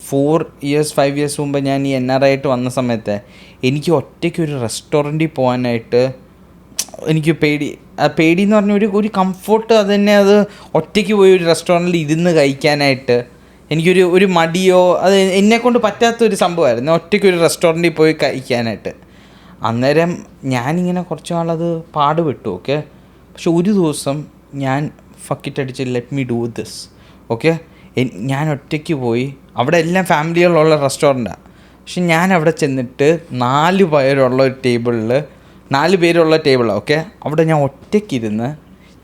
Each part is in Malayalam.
5 years മുമ്പ് ഞാൻ ഈ NRI ആയിട്ട് വന്ന സമയത്ത് എനിക്ക് ഒറ്റയ്ക്ക് ഒരു റെസ്റ്റോറൻറ്റിൽ പോകാനായിട്ട് എനിക്ക് പേടി എന്ന് പറഞ്ഞ ഒരു കംഫോർട്ട് അത് തന്നെ. അത് ഒറ്റയ്ക്ക് പോയി ഒരു റെസ്റ്റോറൻറ്റിൽ ഇരുന്ന് കഴിക്കാനായിട്ട് എനിക്കൊരു മടിയോ അത് എന്നെക്കൊണ്ട് പറ്റാത്തൊരു സംഭവമായിരുന്നു ഒറ്റയ്ക്ക് ഒരു റെസ്റ്റോറൻറ്റിൽ പോയി കഴിക്കാനായിട്ട്. അന്നേരം ഞാനിങ്ങനെ കുറച്ച് നാളത് പാടുപെട്ടു. ഓക്കെ, പക്ഷെ ഒരു ദിവസം ഞാൻ ഫക്കിറ്റ് അടിച്ച് let me do this. Okay, ഞാൻ ഒറ്റയ്ക്ക് പോയി. അവിടെ എല്ലാം ഫാമിലികളുള്ള റെസ്റ്റോറൻറ്റാണ്. പക്ഷെ ഞാൻ അവിടെ ചെന്നിട്ട് 4 പേരുള്ള ഒരു ടേബിളിൽ 4 പേരുള്ള ടേബിളാണ്. ഓക്കെ, അവിടെ ഞാൻ ഒറ്റയ്ക്കിരുന്ന്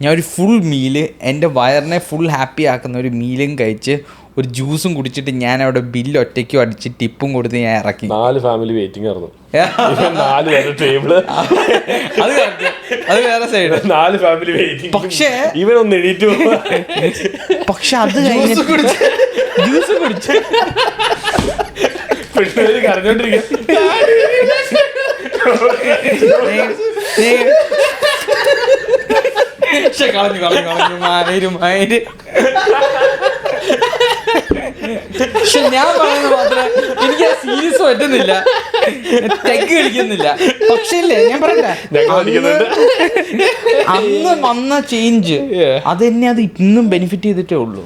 ഞാൻ ഒരു ഫുൾ മീല് എൻ്റെ വയറിനെ ഫുൾ ഹാപ്പി ആക്കുന്ന ഒരു മീലും കഴിച്ച് ഒരു ജ്യൂസും കുടിച്ചിട്ട് ഞാൻ അവിടെ ബില്ല് ഒറ്റയ്ക്കും അടിച്ച് ടിപ്പും കൊടുത്ത് ഞാൻ ഇറക്കി. 4 ഫാമിലി വെയിറ്റിംഗ് ആയിരുന്നു. 4 പേരുടെ ടേബിള്. അത് വേറെ സൈഡ്. 4 family waiting. പക്ഷേ ഇവനൊന്ന് എണീറ്റ്. പക്ഷെ അത് കഴിഞ്ഞ് ജ്യൂസ് കുടിച്ച് പെട്ടെന്ന് കരഞ്ഞോണ്ടിരിക്കുക. പക്ഷെ ഞാൻ പറയുന്നത് മാത്രമേ എനിക്ക് സീരിയസ് പറ്റുന്നില്ല, തെക്ക് കളിക്കുന്നില്ല. പക്ഷേ ഇല്ലേ ഞാൻ പറയട്ടെ, അന്ന് വന്ന ചേഞ്ച് അതെന്നെ അത് ഇന്നും ബെനിഫിറ്റ് ചെയ്തിട്ടേ ഉള്ളൂ.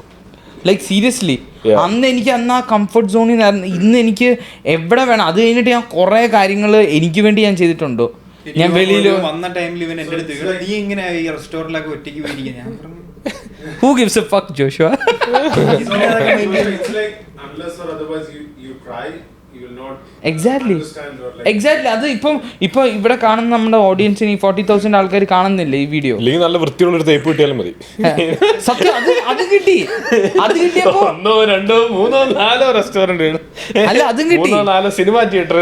ലൈക്ക് സീരിയസ്ലി അന്ന് എനിക്ക് ആ കംഫർട്ട് സോണിൽ നിന്നായിരുന്നു. ഇന്ന് എനിക്ക് എവിടെ വേണം. അത് കഴിഞ്ഞിട്ട് ഞാൻ കുറേ കാര്യങ്ങൾ എനിക്ക് വേണ്ടി ഞാൻ ചെയ്തിട്ടുണ്ടോ. ഞാൻ വെളിയിൽ വന്ന ടൈമിൽ ഇവൻ എൻ്റെ അടുത്ത് നീ ഇങ്ങനെ ഈ റെസ്റ്റോറൻറ്റിലൊക്കെ ഒറ്റയ്ക്ക് പോയിരിക്കുക. ഞാൻ പറഞ്ഞു who gives a fuck, Joshua? Exactly. അത് ഇപ്പം ഇവിടെ കാണുന്ന നമ്മുടെ ഓഡിയൻസിന് 40,000 ആൾക്കാർ കാണുന്നില്ല ഈ വീഡിയോ. അല്ലെങ്കിൽ നല്ല വൃത്തിയുള്ള ഒരു തേപ്പ് കിട്ടിയാലും മതി. സത്യം, അത് കിട്ടിയപ്പോ 1, 2, 3, 4 റെസ്റ്റോറന്റ് അല്ല അതും കിട്ടി. 3, 4 സിനിമ തിയേറ്റർ.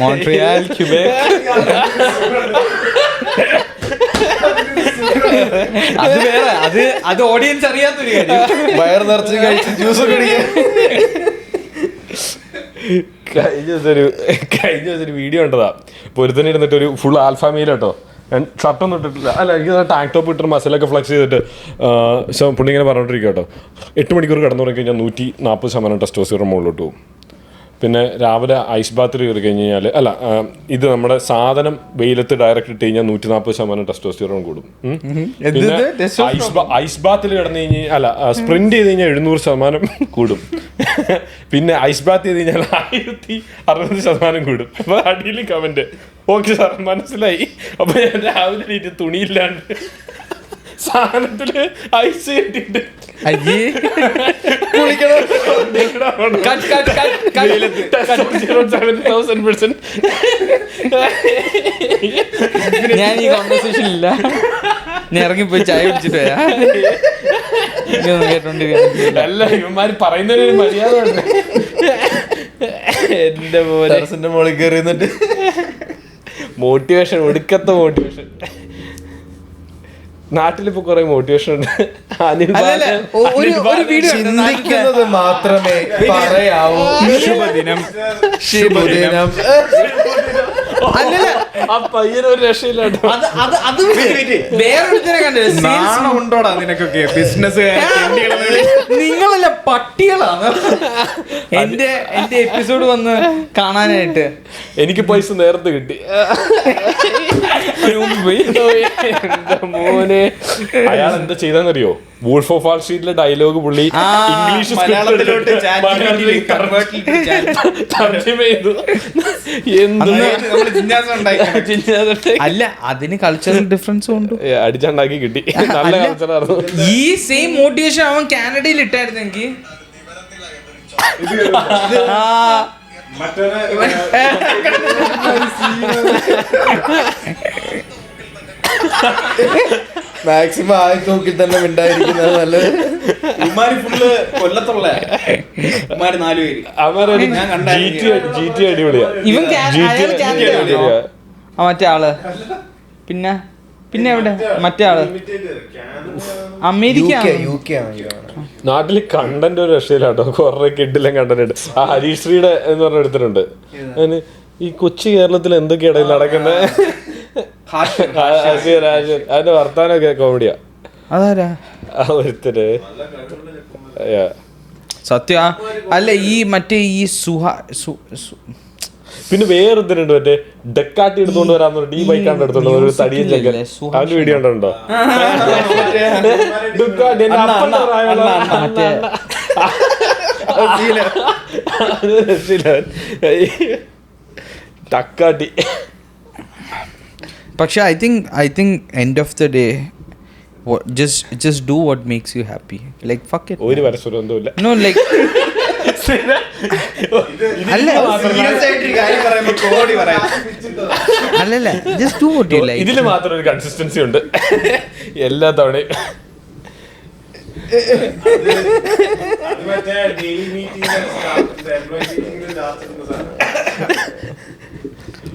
Montreal, Quebec. അത് വേറെ, അത് ഓഡിയൻസ് അറിയാത്തൊരു കാര്യം. വയർ നിറച്ച് കഴിച്ച് ജ്യൂസ് കുടിക്കുക. കഴിഞ്ഞ ദിവസം ഒരു വീഡിയോ ഉണ്ടതാ. പൊരുത്തന്നെ ഇരുന്നിട്ട് ഒരു ഫുൾ ആൽഫാ മീൽ കേട്ടോ. ഷർട്ടൊന്നും ഇട്ടിട്ടില്ല, അല്ല എനിക്ക് ടാങ്ക് ടോപ്പ് ഇട്ടിട്ട് മസിലൊക്കെ ഫ്ലക്സ് ചെയ്തിട്ട് പുള്ളി ഇങ്ങനെ പറഞ്ഞോണ്ടിരിക്കുക കേട്ടോ. 8 മണിക്കൂർ കിടന്നുറങ്ങി കഴിഞ്ഞാൽ 140% ടെസ്റ്റോസ്റ്റെറോൺ മുകളിലോട്ട് പോകും. പിന്നെ രാവിലെ ഐസ് ബാത്തിൽ കയറി കഴിഞ്ഞ് കഴിഞ്ഞാൽ ഇത് നമ്മുടെ സാധനം വെയിലത്ത് ഡയറക്റ്റ് ഇട്ട് കഴിഞ്ഞാൽ 140% ടെസ്റ്റോസ്റ്റെറോൺ കൂടും. പിന്നെ ഐസ് ബാത്തിൽ കിടന്നു കഴിഞ്ഞാൽ സ്പ്രിന്റ് ചെയ്ത് കഴിഞ്ഞാൽ 700% കൂടും. പിന്നെ ഐസ് ബാത്ത് ചെയ്ത് കഴിഞ്ഞാൽ 1060% കൂടും. അപ്പൊ അടിയിൽ കമന്റ് ഓക്കെ സാർ മനസ്സിലായി. അപ്പൊ ഞാൻ രാവിലെ എണീറ്റ് തുണിയില്ലാണ്ട് സാധനത്തില് ഐസ് കെട്ടിട്ട് ഞാൻ ഈ കോൺവെർസേഷൻ ഇല്ല, ഞാൻ ഇറങ്ങിപ്പോയി ചായ കുടിച്ചിട്ട് വരാം. അല്ല ഇവന്മാര് പറയുന്നതിനൊരു മര്യാദ ഉണ്ട്. എന്റെ ടെറസിന്റെ മുകളിൽ കയറി നിന്നിട്ട് മോട്ടിവേഷൻ, ഒടുക്കത്തെ മോട്ടിവേഷൻ. നാട്ടിലിപ്പോ കുറെ മോട്ടിവേഷൻ ഉണ്ട്. ചിന്തിക്കുന്നത് മാത്രമേ പറയാവൂ. ശുഭദിനം, ശുഭദിനം. അല്ലല്ല, ആ പയ്യനൊരു രക്ഷയില്ലാട്ടോ. ഉണ്ടോടാ നിനക്കൊക്കെ ബിസിനസ്? നിങ്ങളല്ല പട്ടികളാണ് എന്റെ എപ്പിസോഡ് വന്ന് കാണാനായിട്ട്. എനിക്ക് പൈസ നേരത്തെ കിട്ടി. മോനെ അയാൾ എന്താ ചെയ്തെന്നറിയോ? വൂൾഫ് ഓഫ് വാൾ സ്ട്രീറ്റിലെ ഡയലോഗ് പുള്ളി ഇംഗ്ലീഷ് മലയാളത്തിലോട്ട് തർജ്ജമ ചെയ്തു. അല്ല, അതിന് കൾച്ചറൽ ഡിഫറൻസും ഉണ്ട്. അടിച്ചുണ്ടാക്കി കിട്ടി. നല്ല കൾച്ചറായിരുന്നു. ഈ സെയിം മോട്ടിവേഷൻ അവൻ കാനഡയിൽ ഇട്ടായിരുന്നെങ്കിൽ മാക്സിമം ആയി നോക്കി തന്നെ മിണ്ടായിരിക്കുന്നത് നല്ലത്. ഇമാര് ഫുള്ള് കൊല്ലത്തുള്ള 4 പേര്. ഇവൻ മറ്റേ ആള് പിന്നെ എവിടെ മറ്റേ ആള് അമേരിക്ക. നാട്ടില് കണ്ടന്റ് ഒരു രക്ഷയിലാട്ടോ. കുറെ കിഡിലും കണ്ടന്റ് ഉണ്ട്. ആ ഹരീഷ് ശ്രീയുടെ എന്ന് പറഞ്ഞ എടുത്തിട്ടുണ്ട്. അതിന് ഈ കൊച്ചു കേരളത്തിൽ എന്തൊക്കെയാണ് നടക്കുന്നത്? അതിന്റെ വർത്താനൊക്കെ കോമഡിയാ. അതാരാ ഒരുത്തര് സത്യ അല്ല ഈ മറ്റേ ഈ പിന്നെ വേറെ എന്തിനുണ്ട് മറ്റേ ഡെക്കാട്ടി എടുത്തോണ്ട് വരാൻ ഡി ബൈക്കാണ്ട് എടുത്തോണ്ട് ഒരു തടിയൻ ചെക്കൻ അവന്റെ വീഡിയോ ഉണ്ടോ ഡക്കാട്ടി. പക്ഷെ I think end of the day just do what makes you happy, like fuck it. ഒരു പരസ്പരം ഒന്നുമില്ല. No, like അല്ലല്ല just do what you like. ഇതില് മാത്രം ഒരു കൺസിസ്റ്റൻസി ഉണ്ട് എല്ലാ തവണയും.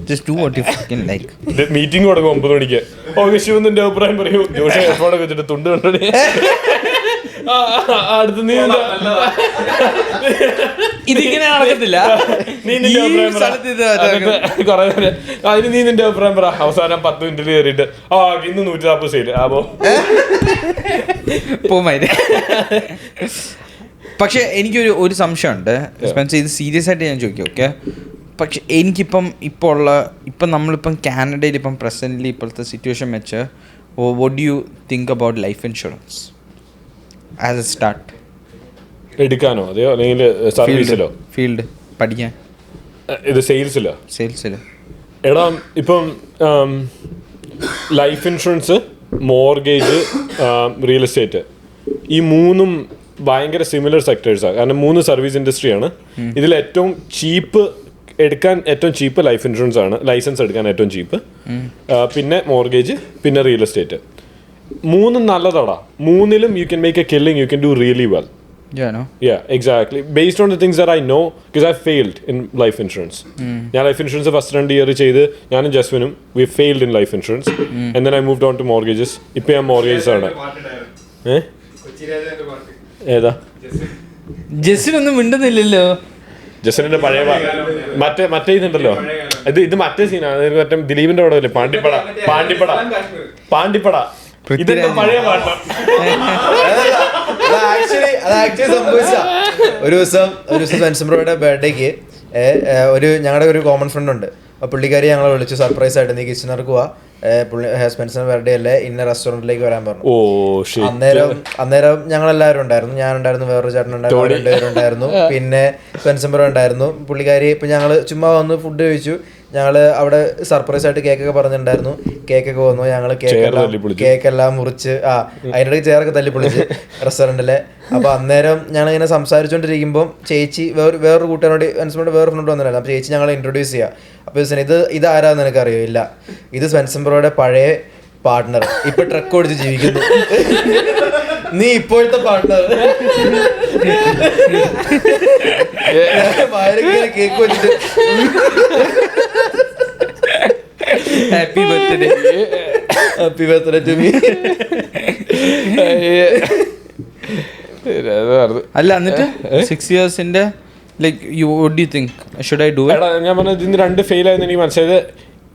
Just do what you fucking like. Meeting തുടങ്ങും 9 മണിക്ക്. ഓക്കെ ശിവന്റെ അഭിപ്രായം പറയൂ. ജോഷി ഹെഡ്ഫോണൊക്കെ വെച്ചിട്ട് തുണ്ട് കണ്ടേ അടുത്ത് നീ ഇതിങ്ങനെ നടക്കത്തില്ല. അതിന് നീ നിന്റെ അഭിപ്രായം പറ. അവസാനം 10 മിനിറ്റിൽ കയറിയിട്ട് ഇന്ന് 140 സെയിൽ ആവോ പോമാര്. പക്ഷെ എനിക്കൊരു സംശയമുണ്ട് സ്പെൻസർ, ഇത് സീരിയസ് ആയിട്ട് ഞാൻ ചോദിക്കും. ഓക്കെ, പക്ഷെ എനിക്കിപ്പം ഇപ്പം നമ്മളിപ്പം കാനഡയിൽ ഇപ്പം പ്രസൻ്റ്ലി ഇപ്പോഴത്തെ സിറ്റുവേഷൻ വെച്ച് what do you think about life insurance as A start? എടുക്കാനോ അതെയോ അല്ലെങ്കിൽ സർവീസിലോ? ഫീൽഡ് പഠിക്കാൻ. ഇത് സെയിൽസിലോ? സെയിൽസിലോ. എടാ ഇപ്പം life insurance, mortgage, real estate, ഈ മൂന്നും ഭയങ്കര സിമിലർ സെക്ടേഴ്സാണ്. കാരണം 3 സർവീസ് ഇൻഡസ്ട്രിയാണ്. ഇതിൽ ഏറ്റവും ചീപ്പ് എടുക്കാൻ ഏറ്റവും ചീപ്പ് ലൈഫ് ഇൻഷുറൻസ് ആണ്. ലൈസൻസ് എടുക്കാൻ ഏറ്റവും ചീപ്പ്, പിന്നെ മോർഗേജ്, പിന്നെ റിയൽ എസ്റ്റേറ്റ്. 3 നല്ലതാടാ. 3ലും you can make a killing, you can do really well. Yeah, exactly. Based on the things that I know, because I failed in life insurance. ഞാൻ ലൈഫ് ഇൻഷുറൻസ് ഫസ്റ്റ് 2 ഇയർ ചെയ്ത് ഞാനും ജസ്വിനും we failed in life insurance, and then I moved on to mortgages. ഇപ്പൊ ഞാൻ മോർഗേജസ് ആണ്. ഏതാ? ജസ്സിനൊന്നും മിണ്ടുന്നില്ലല്ലോ. ജസ്റ്റിന്റെ പഴയ മറ്റേ ഇതുണ്ടല്ലോ, ഇത് മറ്റേ സീനാണ്. മറ്റേ ദിലീപിന്റെ പടം അല്ലേ, പാണ്ടിപ്പട. ഇതെന്റെ പഴയ പാട്ടം. സംഭവിച്ച ഒരു ദിവസം സെൻസംബ്രോയുടെ ബർത്ത്ഡേക്ക് ഞങ്ങളുടെ ഒരു കോമൺ ഫ്രണ്ട് ഉണ്ട്. അപ്പോൾ പുള്ളിക്കാരി ഞങ്ങളെ വിളിച്ചു സർപ്രൈസ് ആയിട്ട്, നീ കിച്ചണർക്ക് പോവാ, സ്പെൻസറിന്റെ ബർത്ത്ഡേ അല്ലേ, ഇന്ന റെസ്റ്റോറന്റിലേക്ക് വരാൻ പറഞ്ഞു. അന്നേരം ഞങ്ങളെല്ലാവരും ഉണ്ടായിരുന്നു. ഞാനുണ്ടായിരുന്നു, വേറൊരു ചേട്ടൻ ഉണ്ടായിരുന്നു, 2 പേരുണ്ടായിരുന്നു, പിന്നെ സ്പെൻസംബ്രോ ഉണ്ടായിരുന്നു. പുള്ളിക്കാരി ഇപ്പം ഞങ്ങൾ ചുമ്മാ വന്ന് ഫുഡ് കഴിച്ചു. ഞങ്ങൾ അവിടെ സർപ്രൈസ് ആയിട്ട് കേക്കൊക്കെ പറഞ്ഞിട്ടുണ്ടായിരുന്നു. കേക്കൊക്കെ വന്നു. ഞങ്ങൾ കേക്കെല്ലാം മുറിച്ച് അതിൻ്റെ ചെയറൊക്കെ തല്ലിപ്പൊളിച്ച് റെസ്റ്റോറൻറ്റിലെ. അപ്പോൾ അന്നേരം ഞങ്ങളിങ്ങനെ സംസാരിച്ചുകൊണ്ടിരിക്കുമ്പോൾ ചേച്ചി വേറൊരു കൂട്ടുകാരോട് സ്പെൻസംബ്രോയുടെ വേറെ ഫ്രണ്ട് വന്നിട്ടുണ്ടായിരുന്നു. അപ്പോൾ ചേച്ചി ഞങ്ങളെ ഇൻട്രൊഡ്യൂസ് ചെയ്യുക. അപ്പോൾ ഇത് ആരാന്ന് നിനക്കറിയോ? ഇല്ല, ഇത് സ്പെൻസംബ്രോയുടെ പഴയ പാർട്ട്ണർ, ഇപ്പൊ ട്രക്ക് ഓടിച്ച് ജീവിക്കുന്നു. നീ ഇപ്പോഴത്തെ പാർട്ട്ണർ. കേക്ക് വെച്ചിട്ട് ഹാപ്പി ബർത്ത്ഡേ ടു മീ. അല്ല, എന്നിട്ട് 6 ഇയേഴ്സിന്റെ like what do you think should I do it? ഞാൻ പറഞ്ഞത് ഇതിന് 2 ഫെയിൽ ആയെന്ന് എനിക്ക് മനസ്സിലായത്.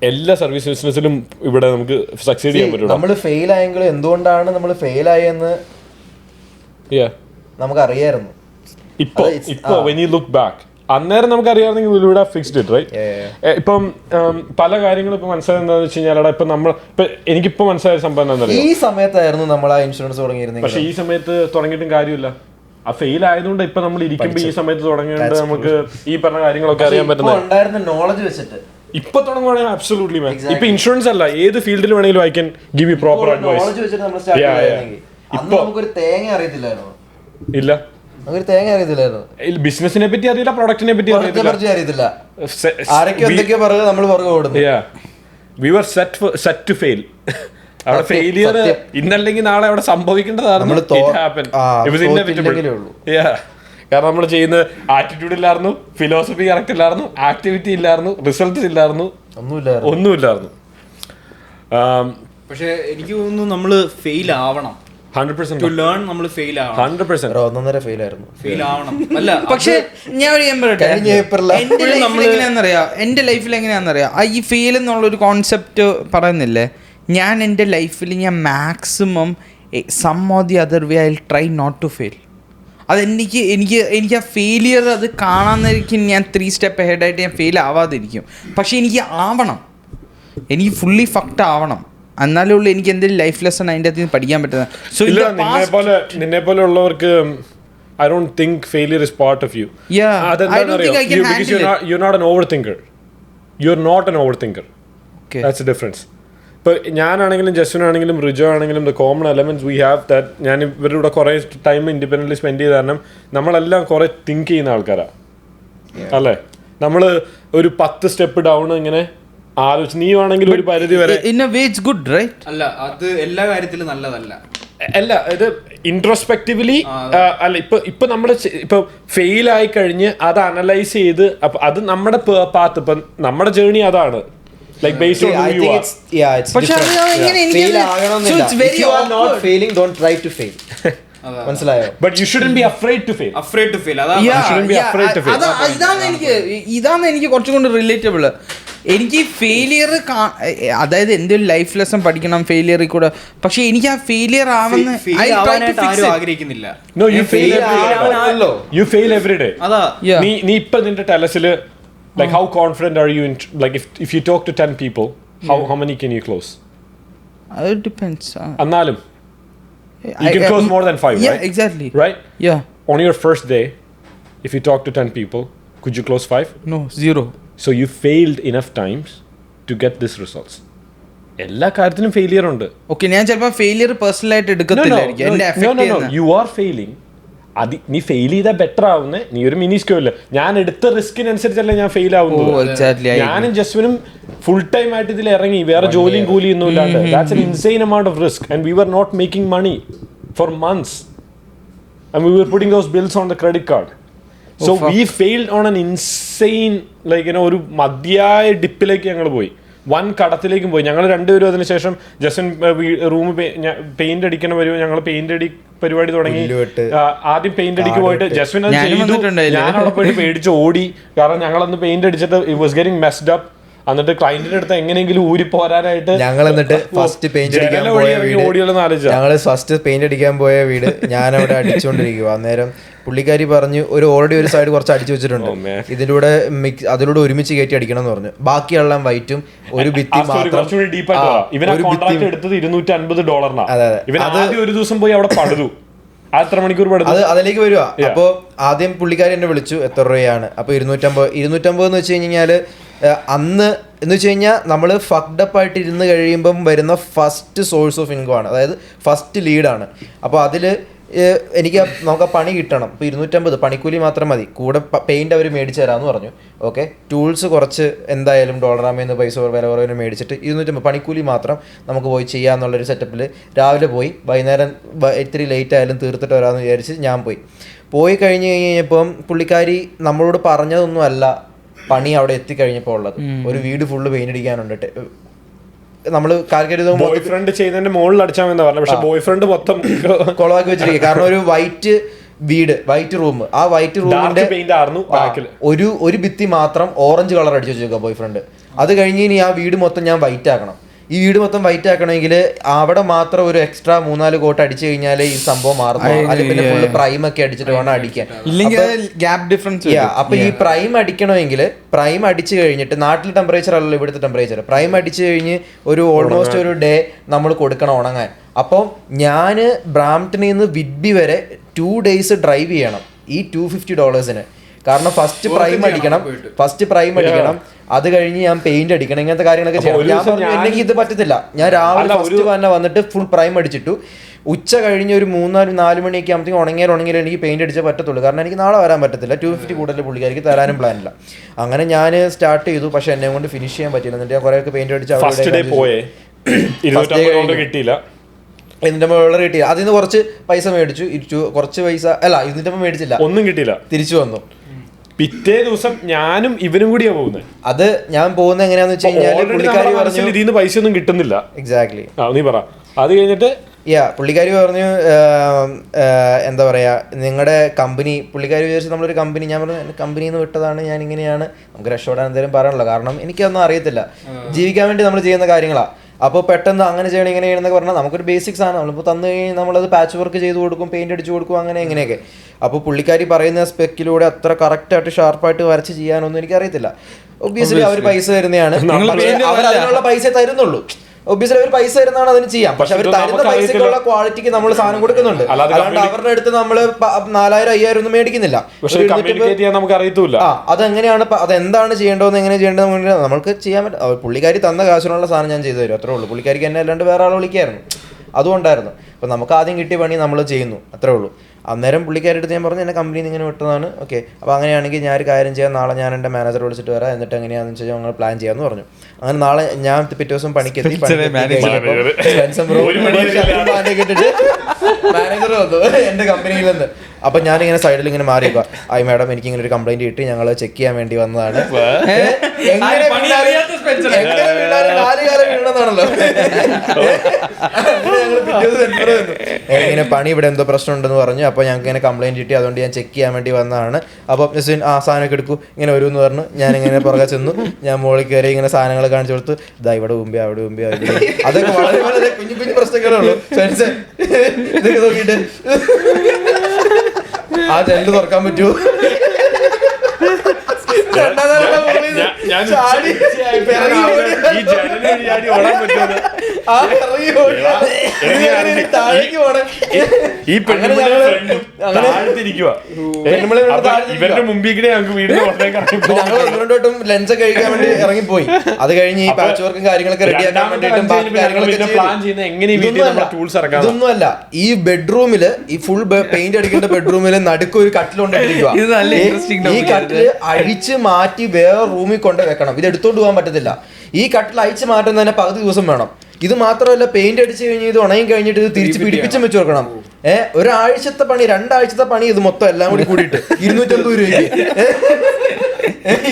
എല്ലാ സർവീസ് ബിസിനസ്സിലും ഇവിടെ നമുക്ക് സക്സീഡ് ചെയ്യാൻ പറ്റും. നമ്മൾ ഫെയിൽ ആയെങ്കിലും എന്തുകൊണ്ടാണ് നമ്മൾ ഫെയിൽ ആയെന്ന് നമുക്കറിയായിരുന്നു. ഇപ്പൊ when you look back, അന്നേരം നമുക്ക് അറിയാമെങ്കിൽ we would have fixed it, right? ഇപ്പം പല കാര്യങ്ങളും ഇപ്പൊ മനസ്സിലായത് എന്താണെന്ന് വെച്ച് കഴിഞ്ഞാൽ ഇപ്പൊ എനിക്കിപ്പോ മനസ്സിലായ സംഭവം എന്താണെന്നറിയാം, ഈ സമയത്തായിരുന്നു നമ്മൾ ആ ഇൻഷുറൻസ് തുടങ്ങിയിരുന്നത്. പക്ഷെ ഈ സമയത്ത് തുടങ്ങിയിട്ടും കാര്യമില്ല. ആ ഫെയിൽ ആയതുകൊണ്ട് ഇപ്പൊ നമ്മൾ ഇരിക്കുമ്പോ ഈ സമയത്ത് തുടങ്ങിയത് നമുക്ക് ഈ പറഞ്ഞ കാര്യങ്ങളൊക്കെ അറിയാൻ പറ്റുന്ന നോളജ് വെച്ചിട്ട് ഇപ്പൊ തുടങ്ങുവാണെങ്കിൽ അബ്സല്യൂട്ട്ലി മാം. ഇപ്പൊ ഇൻഷുറൻസ് അല്ല, ഏത് ഫീൽഡിൽ വേണമെങ്കിലും I can give you proper advice. ഇപ്പൊ നമുക്കൊരു തേങ്ങ അറിയത്തില്ലായിരുന്നു. ഇല്ല, നമുക്കൊരു തേങ്ങ അറിയത്തില്ലായിരുന്നു. ബിസിനസിനെ പറ്റി അറിയില്ല, പ്രൊഡക്റ്റിനെ പറ്റി അറിയത്തില്ല. ആരൊക്കെ എന്തൊക്കെയാ പറയുക, നമ്മൾ പുറകെ ഓടുന്നു. We were set to fail. അവിടെ ഫെയിലിയർ ഇന്നല്ലെങ്കിൽ നാളെ അവിടെ സംഭവിക്കേണ്ടതാണ്. കാരണം നമ്മൾ ചെയ്യുന്ന ആറ്റിറ്റ്യൂഡ് ഇല്ലായിരുന്നു, ഫിലോസഫി കറക്റ്റ് ഇല്ലായിരുന്നു, ആക്ടിവിറ്റി ഇല്ലായിരുന്നു, റിസൾട്ട്സ് ഇല്ലായിരുന്നു, ഒന്നുമില്ലായിരുന്നു. പക്ഷെ എനിക്ക് തോന്നുന്നു നമ്മള് ഫെയിൽ ആവണം. 100% to learn നമ്മൾ ഫെയിൽ ആവണം. 100% ഒന്നൊന്നര ഫെയിൽ ആയിരുന്നു. ഫെയിൽ ആവണം. അല്ല, പക്ഷെ ഞാൻ ഒരു എന്റെ ലൈഫിൽ എങ്ങനെയാണെന്നറിയാം ഈ ഫെയിൽ എന്നുള്ളൊരു കോൺസെപ്റ്റ് പറയുന്നില്ലേ, ഞാൻ എൻ്റെ ലൈഫിൽ ഞാൻ maximum some or the other way I will try not to fail. അതെനിക്ക് എനിക്ക് എനിക്ക് ആ ഫെയിലിയർ അത് കാണാന്നായിരിക്കും ഞാൻ 3 സ്റ്റെപ്പ് ഹെഡായിട്ട് ഞാൻ ഫെയിൽ ആവാതിരിക്കും. പക്ഷേ എനിക്ക് ആവണം, എനിക്ക് ഫുള്ളി ഫക്ട് ആവണം, എന്നാലേ ഉള്ളൂ എനിക്ക് എന്തെങ്കിലും ലൈഫ് ലെസൺ അതിൻ്റെ അകത്ത് നിന്ന് പഠിക്കാൻ പറ്റുന്നത്. സോ നിന്നെ പോലെ ഉള്ളവർക്ക് I don't think failure is part of you. Yeah, I don't think I can handle it. You're not an overthinker. You're not an overthinker. Okay. That's the difference. ഇപ്പോൾ ഞാനാണെങ്കിലും ജസ്റ്റിനാണെങ്കിലും റിജോ ആണെങ്കിലും the common elements we have that ഞാൻ ഇവരുടെ കൂടെ കുറേ ടൈം ഇൻഡിപെൻഡൻ്റ്ലി സ്പെൻഡ് ചെയ്ത കാരണം നമ്മളെല്ലാം കുറേ തിങ്ക് ചെയ്യുന്ന ആൾക്കാരാണ് അല്ലേ. നമ്മൾ ഒരു 10 സ്റ്റെപ്പ് ഡൗൺ ഇങ്ങനെ ആലോചിച്ച് നീ ആണെങ്കിൽ ഒരു പരിധി വരെ in a way it's good, right? അല്ല, അത് എല്ലാ കാര്യത്തിലും നല്ലതല്ല. അല്ല, ഇത് ഇൻട്രോസ്പെക്റ്റീവ്ലി അല്ല. ഇപ്പൊ നമ്മൾ ഇപ്പൊ ഫെയിൽ ആയി കഴിഞ്ഞ് അത് അനലൈസ് ചെയ്ത് അപ്പൊ അത് നമ്മുടെ പാത്ത് ഇപ്പൊ നമ്മുടെ ജേർണി അതാണ്. Like based on who you are. It's പക്ഷെ അത് എങ്ങനെ fail ആകണമെന്നില്ല. If you are not failing, don't try to fail. മനസ്സിലായോ? But you shouldn't be afraid to fail. Afraid to fail. ഇതാണ് എനിക്ക് കുറച്ചും കൊണ്ട് റിലേറ്റബിൾ. എനിക്ക് ഫെയിലിയർ അതായത് എന്തൊരു ലൈഫ് ലെസൺ പഠിക്കണം ഫെയിലിയറിൽ കൂടെ, പക്ഷെ എനിക്ക് ആ ഫെയിലിയർ ആവുന്ന ആഗ്രഹിക്കുന്നില്ല. No, you fail every day. അതാ നീ ഇപ്പൊ നിന്റെ ടെലസില് like how confident are you in like if you talk to 10 people how many can you close? It depends. Annalum you can close more than 5, yeah, right? Exactly. Right? Yeah. On your first day, if you talk to 10 people, could you close 5? No, 0. So you failed enough times to get this results. എല്ലാ കാര്യത്തിനും ഫെയിലിയർ ഉണ്ട്. ഓക്കെ, ഞാൻ ചിലപ്പോൾ ഫെയിലിയർ പേഴ്സണൽ ആയിട്ട് എടുക്കത്തില്ലായിരിക്കും. എന്നെ എഫക്ട് ചെയ്യുന്ന you are failing. നീ ഫെയിൽ ചെയ്താൽ ബെറ്റർ ആവുന്നേ. നീ ഒരു മിനി സ്കോയില്ല. ഞാൻ എടുത്ത റിസ്കിനനുസരിച്ചല്ല ഞാൻ ഫെയിൽ ആവുന്നത്. ഞാനും ജസ്വിനും ഫുൾ ടൈം ആയിട്ട് ഇതിൽ ഇറങ്ങി, വേറെ ജോലിയും കൂലിയൊന്നും ഇല്ലാണ്ട്. That's an insane amount of risk and we were not making money for months and we were putting those bills on the credit card. So we failed on an insane ഒരു മതിയായ ഡിപ്പിലേക്ക് ഞങ്ങൾ പോയി, വൻ കടത്തിലേക്കും പോയി. ഞങ്ങൾ രണ്ടുപേരും അതിനുശേഷം ജസ്റ്റിൻ റൂം പെയിന്റ് അടിക്കണ വരുമോ, ഞങ്ങൾ പെയിന്റ് അടി പരിപാടി തുടങ്ങി. ആദ്യം പെയിന്റ് അടിക്ക് പോയിട്ട് ജസ്വിൻ അത് ചെയ്തു, ഞാൻ അവിടെ പോയിട്ട് പേടിച്ച് ഓടി. കാരണം ഞങ്ങളന്ന് പെയിന്റ് അടിച്ചിട്ട് it was getting messed up. എന്നിട്ട് ക്ലയന്റിന്റെ അടുത്ത് എങ്ങനെയെങ്കിലും ഊരി പോരാനായിട്ട് ഞങ്ങൾ എന്നിട്ട് ഫസ്റ്റ് പെയിന്റ് അടിക്കാൻ പോയ വീട് ഞാൻ അവിടെ അടിച്ചുകൊണ്ടിരിക്കുക. അന്നേരം പുള്ളിക്കാരി പറഞ്ഞു ഓൾറെഡി ഒരു സൈഡ് കുറച്ച് അടിച്ചു വെച്ചിട്ടുണ്ട്, ഇതിലൂടെ അതിലൂടെ ഒരുമിച്ച് കയറ്റി അടിക്കണം എന്ന് പറഞ്ഞു. ബാക്കിയെല്ലാം വൈറ്റും ഒരു ഭിത്തി മാത്രം. ഒരു ദിവസം പോയി അവിടെ പടുതു. അത് അതിലേക്ക് വരുവാ. അപ്പൊ ആദ്യം പുള്ളിക്കാരി എന്നെ വിളിച്ചു, എത്ര രൂപയാണ്? അപ്പൊ 250 എന്ന് വെച്ച് കഴിഞ്ഞാല് അന്ന് എന്ന് വെച്ച് കഴിഞ്ഞാൽ നമ്മൾ ഫക്ഡപ്പ് ആയിട്ട് ഇരുന്ന് കഴിയുമ്പം വരുന്ന ഫസ്റ്റ് സോഴ്സ് ഓഫ് ഇൻകം ആണ്, അതായത് ഫസ്റ്റ് ലീഡാണ്. അപ്പോൾ അതിൽ എനിക്ക് നമുക്ക് പണി കിട്ടണം. ഇപ്പോൾ 250 പണിക്കൂലി മാത്രം മതി, കൂടെ പെയിൻറ്റ് അവർ മേടിച്ച് തരാമെന്ന് പറഞ്ഞു. ഓക്കെ, ടൂൾസ് കുറച്ച് എന്തായാലും ഡോളറാമേന്ന് പൈസ വില കുറവിന് മേടിച്ചിട്ട് 250 പണിക്കൂലി മാത്രം നമുക്ക് പോയി ചെയ്യാമെന്നുള്ളൊരു സെറ്റപ്പിൽ രാവിലെ പോയി, വൈകുന്നേരം ഇത്തിരി ലേറ്റ് ആയാലും തീർത്തിട്ട് വരാമെന്ന് വിചാരിച്ച് ഞാൻ പോയി കഴിഞ്ഞ് കഴിഞ്ഞപ്പം പുള്ളിക്കാരി നമ്മളോട് പറഞ്ഞതൊന്നും അല്ല പണി അവിടെ എത്തിക്കഴിഞ്ഞപ്പോൾ ഉള്ളത്. ഒരു വീട് ഫുള്ള് പെയിന്റ് അടിക്കാനുണ്ട്. നമ്മള് ബോയ് ഫ്രണ്ട് ചെയ്യുന്നതിന്റെ മുകളിൽ അടിച്ചാൽ പറഞ്ഞു, പക്ഷെ ബോയ് ഫ്രണ്ട് മൊത്തം കുളവാക്കി വെച്ചിരിക്കുക. കാരണം ഒരു വൈറ്റ് വീട്, വൈറ്റ് റൂം, ആ വൈറ്റ് റൂമിന്റെ ഒരു ഭിത്തി മാത്രം ഓറഞ്ച് കളർ അടിച്ചു വെച്ചേക്കുക ബോയ് ഫ്രണ്ട്. അത് കഴിഞ്ഞ് ഇനി ആ വീട് മൊത്തം ഞാൻ വൈറ്റ് ആക്കണം. ഈ വീട് മൊത്തം വൈറ്റ് ആക്കണമെങ്കിൽ അവിടെ മാത്രം ഒരു എക്സ്ട്രാ 3-4 കോട്ട് അടിച്ചു കഴിഞ്ഞാൽ ഈ സംഭവം മാറുന്നു. അല്ലെങ്കിൽ പിന്നെ ഫുള്ള് പ്രൈം ഒക്കെ അടിച്ചിട്ട് വേണം അടിക്കാൻ. അപ്പൊ ഈ പ്രൈം അടിക്കണമെങ്കിൽ പ്രൈം അടിച്ചു കഴിഞ്ഞിട്ട്, നാട്ടിലെ ടെമ്പറേച്ചർ അല്ലല്ലോ ഇവിടുത്തെ ടെമ്പറേച്ചർ, പ്രൈം അടിച്ചു കഴിഞ്ഞ് ഒരു ഓൾമോസ്റ്റ് ഒരു ഡേ നമ്മൾ കൊടുക്കണം ഉണങ്ങാൻ. അപ്പോൾ ഞാൻ ബ്രാംപ്ടണിൽ നിന്ന് വിഡ്ബി വരെ 2 days ഡ്രൈവ് ചെയ്യണം ഈ $250. കാരണം ഫസ്റ്റ് പ്രൈം അടിക്കണം, അത് കഴിഞ്ഞ് ഞാൻ പെയിന്റ് അടിക്കണം, ഇങ്ങനത്തെ കാര്യങ്ങളൊക്കെ ചെയ്യണം. ഞാൻ പറഞ്ഞു എനിക്ക് ഇത് പറ്റത്തില്ല, ഞാൻ രാവിലെ ഫസ്റ്റ് തന്നെ വന്നിട്ട് ഫുൾ പ്രൈം അടിച്ചിട്ടു. ഉച്ച കഴിഞ്ഞ് ഒരു 3-4 മണിയൊക്കെ ആകുമ്പോഴത്തേക്കും ഉണങ്ങിയാൽ എനിക്ക് പെയിന്റ് അടിച്ചേ പറ്റത്തുള്ളൂ. കാരണം എനിക്ക് നാളെ വരാൻ പറ്റത്തില്ല. 250 കൂടുതൽ പുള്ളിക്കാർക്ക് തരാനും പ്ലാനില്ല. അങ്ങനെ ഞാൻ സ്റ്റാർട്ട് ചെയ്തു, പക്ഷെ എന്നെ കൊണ്ട് ഫിനിഷ് ചെയ്യാൻ പറ്റില്ല. എന്നിട്ട് ഞാൻ കുറേയൊക്കെ പെയിന്റ് അടിച്ച് എന്നിട്ട് വളരെ കിട്ടിയില്ല. അതിൽ നിന്ന് കുറച്ച് പൈസ മേടിച്ചു, കുറച്ച് പൈസ അല്ല, ഇതിന്റെ മേടിച്ചില്ല, ഒന്നും കിട്ടിയില്ല, തിരിച്ചു വന്നു. പിറ്റേ ദിവസം ഞാനും ഇവനും കൂടിയാ പോകുന്നത്. അത് ഞാൻ പോകുന്നത് എങ്ങനെയാന്ന് വെച്ച് കഴിഞ്ഞാൽ പുള്ളിക്കാരി പറഞ്ഞു ഇതിന്ന് പൈസ ഒന്നും കിട്ടുന്നില്ല. എക്സാക്ട്ലി, നീ പറ. അത് കഴിഞ്ഞിട്ട് പുള്ളിക്കാരി പറഞ്ഞു എന്താ പറയാ, നിങ്ങളുടെ കമ്പനി, പുള്ളിക്കാരി വിചാരിച്ചു നമ്മളൊരു കമ്പനി. ഞാൻ പറഞ്ഞു കമ്പനിയിൽ നിന്ന് വിട്ടതാണ്, ഞാൻ ഇങ്ങനെയാണ്, നമുക്ക് രക്ഷപ്പെടാൻ എന്തെങ്കിലും പറയണല്ലോ. കാരണം എനിക്കൊന്നും അറിയത്തില്ല, ജീവിക്കാൻ വേണ്ടി നമ്മൾ ചെയ്യുന്ന കാര്യങ്ങളാണ്. അപ്പോൾ പെട്ടെന്ന് അങ്ങനെ ചെയ്യണം ഇങ്ങനെ ചെയ്യണമെന്നൊക്കെ പറഞ്ഞാൽ നമുക്കൊരു ബേസിക്സ് ആണ്. നമ്മളിപ്പോൾ തന്നു കഴിഞ്ഞാൽ നമ്മളത് പാച്ച് വർക്ക് ചെയ്ത് കൊടുക്കും, പെയിന്റ് അടിച്ചു കൊടുക്കും, അങ്ങനെ ഇങ്ങനെയൊക്കെ. അപ്പോൾ പുള്ളിക്കാരി പറയുന്ന സ്പെക്കിലൂടെ അത്ര കറക്റ്റായിട്ട് ഷാർപ്പായിട്ട് വരച്ച് ചെയ്യാനൊന്നും എനിക്കറിയത്തില്ല. ഒബ്വിയസ്ലി അവർ പൈസ തരുന്നതാണ്, അവർ അതിനുള്ള പൈസ തരുന്നുള്ളൂ. ഒബ്വിയസ്ലി അവർ പൈസ തരുന്നതാണ് അതിന് ചെയ്യാം. പക്ഷെ അവർ തരുന്ന പൈസക്കുള്ള ക്വാളിറ്റിക്ക് നമ്മൾ സാധനം കൊടുക്കുന്നുണ്ട്. അല്ലാണ്ട് അവരുടെ അടുത്ത് നമ്മൾ 4000-5000 ഒന്നും മേടിക്കുന്നില്ല. നമുക്ക് അറിയത്തില്ല അതെങ്ങനെയാണ്, അതെന്താണ് ചെയ്യേണ്ടതെന്ന് എങ്ങനെ ചെയ്യേണ്ടതെന്ന് നമുക്ക് ചെയ്യാൻ പറ്റും. പുള്ളിക്കാരി തന്ന കാശിനുള്ള സാധനം ഞാൻ ചെയ്തു തരും, അത്രേ ഉള്ളൂ. പുള്ളിക്കാരിക്ക് എന്നെ അല്ലാണ്ട് വേറെ ആൾ വിളിക്കായിരുന്നു, അതുകൊണ്ടായിരുന്നു. അപ്പോൾ നമുക്ക് ആദ്യം കിട്ടിയ പണി നമ്മൾ ചെയ്യുന്നു, അത്രേ ഉള്ളൂ. അന്നേരം പുള്ളിക്കാരുടെ അടുത്ത് ഞാൻ പറഞ്ഞു എന്നെ കമ്പനിയിൽ നിന്ന് ഇങ്ങനെ വിട്ടതാണ്. ഓക്കെ, അപ്പോൾ അങ്ങനെയാണെങ്കിൽ ഞാൻ ഒരു കാര്യം ചെയ്യാം, നാളെ ഞാൻ എൻ്റെ മാനേജറെ വിളിച്ചിട്ട് വരാം, എന്നിട്ട് എങ്ങനെയാണെന്ന് വെച്ചാൽ ഞങ്ങൾ പ്ലാൻ ചെയ്യാമെന്ന് പറഞ്ഞു. അങ്ങനെ നാളെ ഞാൻ പിറ്റേ ദിവസം പണിക്കെത്തി. മാനേജർ വന്നു എൻ്റെ കമ്പനിയിൽ നിന്ന്. അപ്പം ഞാനിങ്ങനെ സൈഡിൽ ഇങ്ങനെ മാറിയേക്കുക, ആയി മാഡം എനിക്ക് ഇങ്ങനെ ഒരു കംപ്ലൈന്റ് കിട്ടി, ഞങ്ങൾ ചെക്ക് ചെയ്യാൻ വേണ്ടി വന്നതാണ്. വീണെന്നാണല്ലോ ഇങ്ങനെ പണി ഇവിടെ എന്തോ പ്രശ്നം ഉണ്ടെന്ന് പറഞ്ഞു. അപ്പോൾ ഞങ്ങൾക്ക് ഇങ്ങനെ കംപ്ലൈന്റ് കിട്ടി, അതുകൊണ്ട് ഞാൻ ചെക്ക് ചെയ്യാൻ വേണ്ടി വന്നതാണ്. അപ്പോൾ ജസ്റ്റിൻ ആ സാധനമൊക്കെ എടുക്കൂ ഇങ്ങനെ വരുമെന്ന് പറഞ്ഞു. ഞാനിങ്ങനെ പുറകെ ചെന്നു, ഞാൻ മുകളിൽ കയറി ഇങ്ങനെ സാധനങ്ങൾ കാണിച്ചു കൊടുത്തു. ഇതാ ഇവിടെ മുമ്പേ അവിടെ മുമ്പേ, അതൊക്കെ വളരെ വളരെ കുഞ്ഞു കുഞ്ഞു പ്രശ്നങ്ങളുള്ളൂ. ഇതൊക്കെ നോക്കിയിട്ട് ആ ജനല് തുറക്കാൻ പറ്റുമോ, ഇവരുടെ മുമ്പിൽ ഞങ്ങൾ ലഞ്ച് കഴിക്കാൻ വേണ്ടി ഇറങ്ങിപ്പോയി. അത് കഴിഞ്ഞ് ഈ പാച്ച് വർക്കും കാര്യങ്ങളൊക്കെ റെഡിയാക്കാൻ വേണ്ടിയിട്ടും ബാക്കി കാര്യങ്ങളൊക്കെ ഇതൊന്നുമല്ല. ഈ ബെഡ്റൂമില് ഈ ഫുൾ പെയിന്റ് അടിക്കേണ്ട ബെഡ്റൂമില് നടുക്ക് ഒരു കട്ടിലുണ്ടായിരിക്കുക. ഈ കട്ടില് അഴിച്ച് മാറ്റി വേറെ റൂമിൽ കൊണ്ട് വെക്കണം. ഇത് എടുത്തോണ്ട് പോകാൻ പറ്റത്തില്ല. ഈ കട്ടിൽ അഴിച്ച് മാറ്റുന്ന തന്നെ പകുതി ദിവസം വേണം. ഇത് മാത്രമല്ല, പെയിന്റ് അടിച്ച് കഴിഞ്ഞ് ഇത് ഉണങ്ങി കഴിഞ്ഞിട്ട് ഇത് തിരിച്ച് പിടിപ്പിച്ചും വെച്ച് കൊടുക്കണം. ഒരാഴ്ചത്തെ പണി, 2 ആഴ്ചത്തെ പണി ഇത് മൊത്തം എല്ലാം കൂടി കൂടിയിട്ട് 250 രൂപയ്ക്ക്,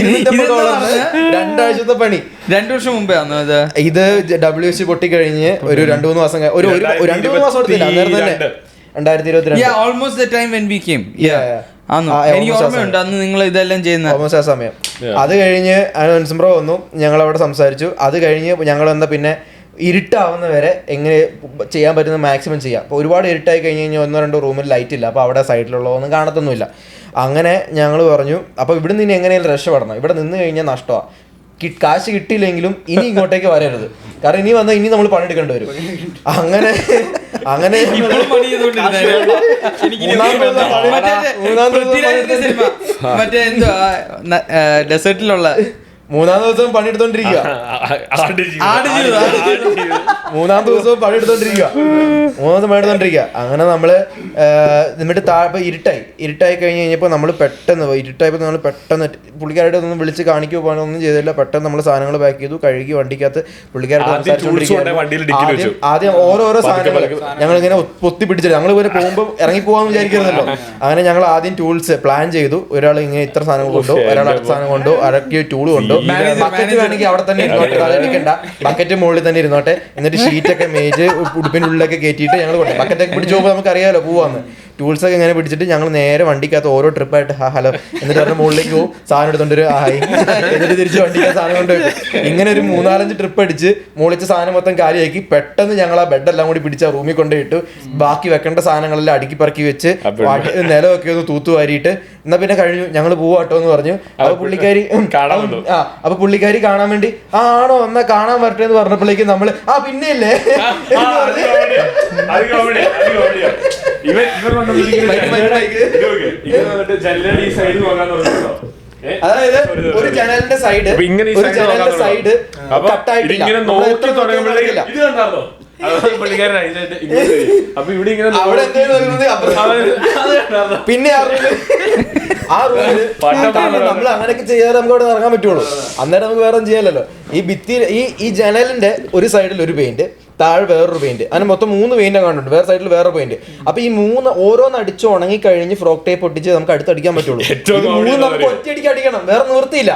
250 ഡോളറിന് 2 ആഴ്ചത്തെ പണി. 2 വർഷം മുമ്പേ ഇത് WC പൊട്ടിക്കഴിഞ്ഞ് ഒരു 2-3 മാസം, ഒരു 2-3 മാസം എടുത്തില്ല, അന്നേരം തന്നെ 2022 എനിക്ക് ഓർമ്മയുണ്ട് അന്ന് നിങ്ങൾ ഇതെല്ലാം ചെയ്യുന്ന ഓൾമോസ്റ്റ് ആ സമയം. അത് കഴിഞ്ഞ് ബ്രോ വന്നു, ഞങ്ങൾ അവിടെ സംസാരിച്ചു. അത് കഴിഞ്ഞ് ഞങ്ങൾ എന്താ പിന്നെ ഇരുട്ടാവുന്ന വരെ എങ്ങനെ ചെയ്യാൻ പറ്റുന്ന മാക്സിമം ചെയ്യാം. അപ്പോൾ ഒരുപാട് ഇരുട്ടായി കഴിഞ്ഞ് കഴിഞ്ഞാൽ 1-2 റൂമിൽ ലൈറ്റ് ഇല്ല, അപ്പോൾ അവിടെ സൈഡിലുള്ളതൊന്നും കാണത്തൊന്നുമില്ല. അങ്ങനെ ഞങ്ങൾ പറഞ്ഞു, അപ്പോൾ ഇവിടെ നിന്ന് എങ്ങനെയാലും രക്ഷപ്പെടണം, ഇവിടെ നിന്ന് കഴിഞ്ഞാൽ നഷ്ടമാണ്. കാശ് കിട്ടിയില്ലെങ്കിലും ഇനി ഇങ്ങോട്ടേക്ക് വരരുത്, കാരണം ഇനി വന്നാൽ ഇനി നമ്മൾ പണിയെടുക്കേണ്ടി വരും. അങ്ങനെ അങ്ങനെ ഡെസേർട്ടിലുള്ള 3-ാം ദിവസം പണിയെടുത്തോണ്ടിരിക്കുക. 3-ാം ദിവസവും പണിയെടുത്തോണ്ടിരിക്കുക. അങ്ങനെ നമ്മള് എന്നിട്ട് താഴെ ഇരുട്ടായി കഴിഞ്ഞ് കഴിഞ്ഞപ്പോൾ നമ്മൾ പെട്ടെന്ന് പുള്ളിക്കാരുടെ ഒന്നും വിളിച്ച് കാണിക്കുക പോകാനൊന്നും ചെയ്തില്ല. പെട്ടെന്ന് നമ്മൾ സാധനങ്ങൾ പാക്ക് ചെയ്തു, കഴുകി വണ്ടിക്കകത്ത് പുള്ളിക്കാരുടെ ആദ്യം ഓരോരോ സാധനങ്ങൾ ഞങ്ങളിങ്ങനെ പൊത്തി പിടിച്ചത്. ഞങ്ങൾ ഇവരെ പോകുമ്പോൾ ഇറങ്ങി പോകാമെന്ന് വിചാരിക്കരുതല്ലോ. അങ്ങനെ ഞങ്ങൾ ആദ്യം ടൂൾസ് പ്ലാൻ ചെയ്തു. ഒരാൾ ഇങ്ങനെ ഇത്ര സാധനം കൊണ്ടോ, ഒരാൾ അടുത്ത സാധനം കൊണ്ടോ, അരക്കിയ ടൂൾ കൊണ്ടോ, ബക്കറ്റ് വേണമെങ്കിൽ അവിടെ തന്നെ ഇരുന്നോട്ടെ, അതെടുക്കണ്ട, ബക്കറ്റ് മുകളിൽ തന്നെ ഇരുന്നോട്ടെ. എന്നിട്ട് ഷീറ്റൊക്കെ മേജ് ഉടുപ്പിൻ്റെ ഉള്ളിലൊക്കെ കയറ്റിയിട്ട് ഞങ്ങൾ കൊണ്ടേ ബക്കറ്റൊക്കെ പിടിച്ച് പോകുമ്പോൾ നമുക്കറിയാമല്ലോ പോവാന്ന്. ടൂൾസൊക്കെ ഇങ്ങനെ പിടിച്ചിട്ട് ഞങ്ങൾ നേരെ വണ്ടിക്കകത്ത് ഓരോ ട്രിപ്പായിട്ട് ഹലോ എന്നിട്ട് പറഞ്ഞ മുകളിലേക്ക് പോകും, സാധനം എടുത്തോണ്ടൊരു ഹായ്, എന്നിട്ട് തിരിച്ച് വണ്ടിക്കകത്ത് സാധനം കൊണ്ടുപോയി. ഇങ്ങനെ ഒരു 3-4 ട്രിപ്പ് അടിച്ച് മുളിച്ച സാധനം മൊത്തം കാര്യമാക്കി. പെട്ടെന്ന് ഞങ്ങൾ ആ ബെഡെല്ലാം കൂടി പിടിച്ച് ആ റൂമിൽ കൊണ്ടുപോയിട്ടു. ബാക്കി വെക്കേണ്ട സാധനങ്ങളെല്ലാം അടുക്കി പറക്കി വെച്ച് നിലമൊക്കെ ഒന്ന് തൂത്തുവാരിയിട്ട് എന്നാ പിന്നെ കഴിഞ്ഞു, ഞങ്ങൾ പോവാട്ടോ എന്ന് പറഞ്ഞു. അപ്പൊ പുള്ളിക്കാരി കാണാൻ വേണ്ടി ആണോ എന്നാ കാണാൻ വരട്ടെ എന്ന് പറഞ്ഞപ്പോഴേക്കും നമ്മള് പിന്നെ ഇല്ലേ അതായത് ഒരു ജനലിന്റെ സൈഡ് കട്ടായിട്ടില്ല. പിന്നെ ആ റൂമില് നമ്മൾ അങ്ങനെയൊക്കെ ചെയ്യാതെ നമുക്ക് അവിടെ ഇറങ്ങാൻ പറ്റുള്ളൂ. അന്നേരം നമുക്ക് വേറെ ചെയ്യാലല്ലോ. ഈ ഭിത്തി ഈ ജനലിന്റെ ഒരു സൈഡിൽ ഒരു പെയിന്റ്, താഴെ വേറൊരു പെയിന്റ്, അങ്ങനെ മൊത്തം 3 പെയിന്റ് കണ്ടുണ്ട്. വേറെ സൈഡിൽ വേറെ പെയിന്റ്. അപ്പൊ ഈ 3 ഓരോന്ന് അടിച്ച് ഉണങ്ങി കഴിഞ്ഞ് ഫ്രോക്ക് ടേപ്പ് ഒട്ടിച്ച് നമുക്ക് അടുത്തടിക്കാൻ പറ്റുള്ളൂ. 3 നമുക്ക് ഒറ്റയടിക്ക് അടിക്കണം, വേറെ നിവൃത്തിയില്ല.